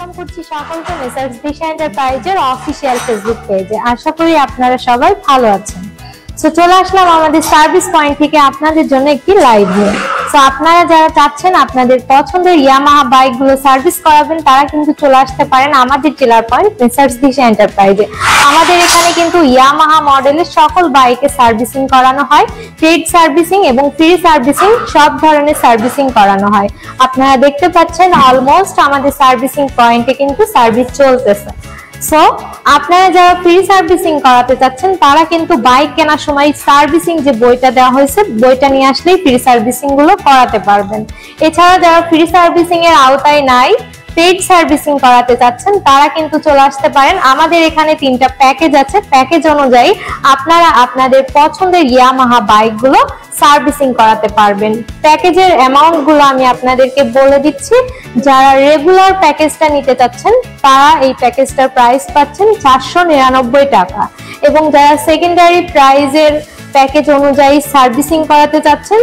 Welcome করছি সকলকে messrs দিশা এন্টারপ্রাইজের অফিশিয়াল ফেসবুক পেজে। আশা করি আপনারা সবাই ভালো আছেন। সো চলে আসলাম আমাদের সার্ভিস পয়েন্ট থেকে আপনাদের জন্য একটি লাইভ নিয়ে। সো আপনারা যারা চাচ্ছেন আপনাদের পছন্দের ইয়ামাহা বাইকগুলো সার্ভিস করাবেন তারা কিন্তু চলে আসতে পারেন আমাদের ডিলার পয়েন্ট মেসার্স দিশা এন্টারপ্রাইজে। আমাদের এখানে কিন্তু ইয়ামাহা মডেলের সকল বাইকে সার্ভিসিং করানো হয়, পেইড সার্ভিসিং এবং ফ্রি সার্ভিসিং সব ধরনের সার্ভিসিং করানো হয়। আপনারা দেখতে পাচ্ছেন অলমোস্ট আমাদের সার্ভিসিং পয়েন্টে কিন্তু সার্ভিস চলতেছে। সো আপনারা যারা ফ্রি সার্ভিসিং করাতে চাচ্ছেন তারা কিন্তু বাইক কেনার সময় সার্ভিসিং যে বইটা দেওয়া হয়েছে বইটা নিয়ে আসলেই ফ্রি সার্ভিসিং গুলো করাতে পারবেন। এছাড়া যারা ফ্রি সার্ভিসিং এর আওতায় নাই, পেইড সার্ভিসিং করাতে চাচ্ছেন তারা কিন্তু চলে আসতে পারেন। আমাদের এখানে 3টা প্যাকেজ আছে, প্যাকেজ অনুযায়ী আপনারা আপনাদের পছন্দের ইয়ামাহা বাইকগুলো সার্ভিসিং করাতে পারবেন। প্যাকেজের অ্যামাউন্ট গুলো আমি আপনাদেরকে বলে দিচ্ছি। যারা রেগুলার প্যাকেজটা নিতে চাচ্ছেন তারা এই প্যাকেজটার প্রাইস পাচ্ছেন 499 টাকা, এবং যারা সেকেন্ডারি প্রাইজের প্যাকেজ অনুযায়ী সার্ভিসিং করাতে চাচ্ছেন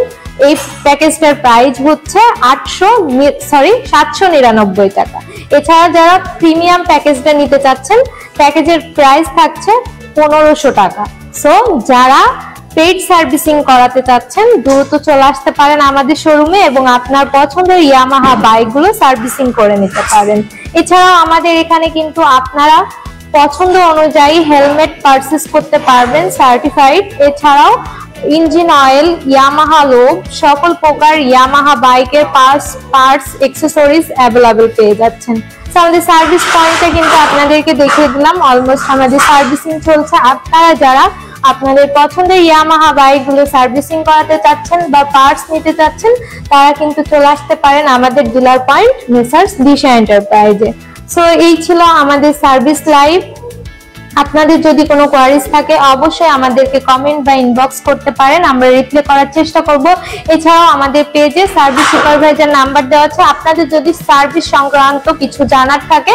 এই প্যাকেজটার প্রাইস হচ্ছে 799 টাকা। এছাড়া যারা প্রিমিয়াম প্যাকেজটা নিতে চাচ্ছেন প্যাকেজের প্রাইস থাকছে 1500 টাকা। সো যারা পেইড সার্ভিসিং করাতে চাচ্ছেন দ্রুত চলে আসতে পারেন আমাদের শোরুমে এবং আপনার পছন্দের ইয়ামাহা বাইকগুলো সার্ভিসিং করে নিতে পারেন। এছাড়াও আমাদের এখানে কিন্তু আপনারা পছন্দ অনুযায়ী হেলমেট পারচেজ করতে পারবেন সার্টিফাইড। এছাড়াও ইঞ্জিন অয়েল, ইয়ামাহা লোগ, সকল প্রকার ইয়ামাহা বাইকের পার্টস অ্যাক্সেসরিজ অ্যাভেলেবল পেয়ে যাচ্ছেন। আমাদের সার্ভিস পয়েন্টে কিন্তু আপনাদেরকে দেখিয়ে দিলাম অলমোস্ট আমাদের সার্ভিসিং চলছে। আপনারা যারা আপনাদের পছন্দের ইয়ামাহা বাইকগুলো সার্ভিসিং করাতে চাচ্ছেন বা পার্টস নিতে চাচ্ছেন তারা কিন্তু চলে আসতে পারেন আমাদের ডিলার পয়েন্ট মেসার্স দিশা এন্টারপ্রাইজে। সো এই ছিল আমাদের সার্ভিস লাইভ। আপনাদের যদি কোনো কোয়ারিজ থাকে অবশ্যই আমাদেরকে কমেন্ট বা ইনবক্স করতে পারেন, আমরা রিপ্লাই করার চেষ্টা করব। এছাড়াও আমাদের পেজে সার্ভিস সুপারভাইজার নাম্বার দেওয়া আছে। আপনাদের যদি সার্ভিস সংক্রান্ত কিছু জানার থাকে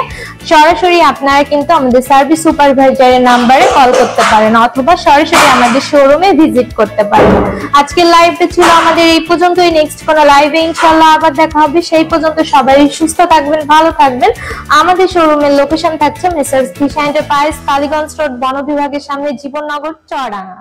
সরাসরি আপনারা কিন্তু আমাদের সার্ভিস সুপারভাইজারের নাম্বারে কল করতে পারেন অথবা সরাসরি আমাদের শোরুমে ভিজিট করতে পারেন। আজকের লাইভটা ছিল আমাদের এই পর্যন্তই। নেক্সট কোনো লাইভে ইনশাআল্লাহ আবার দেখা হবে। সেই পর্যন্ত সবাই সুস্থ থাকবেন, ভালো থাকবেন। আমাদের শোরুমের লোকেশন থাকছে মেসার্স দিশা এন্টারপ্রাইজ, কালীগঞ্জ রোড, বন বিভাগের সামনে, জীবননগর, চুয়াডাঙ্গা।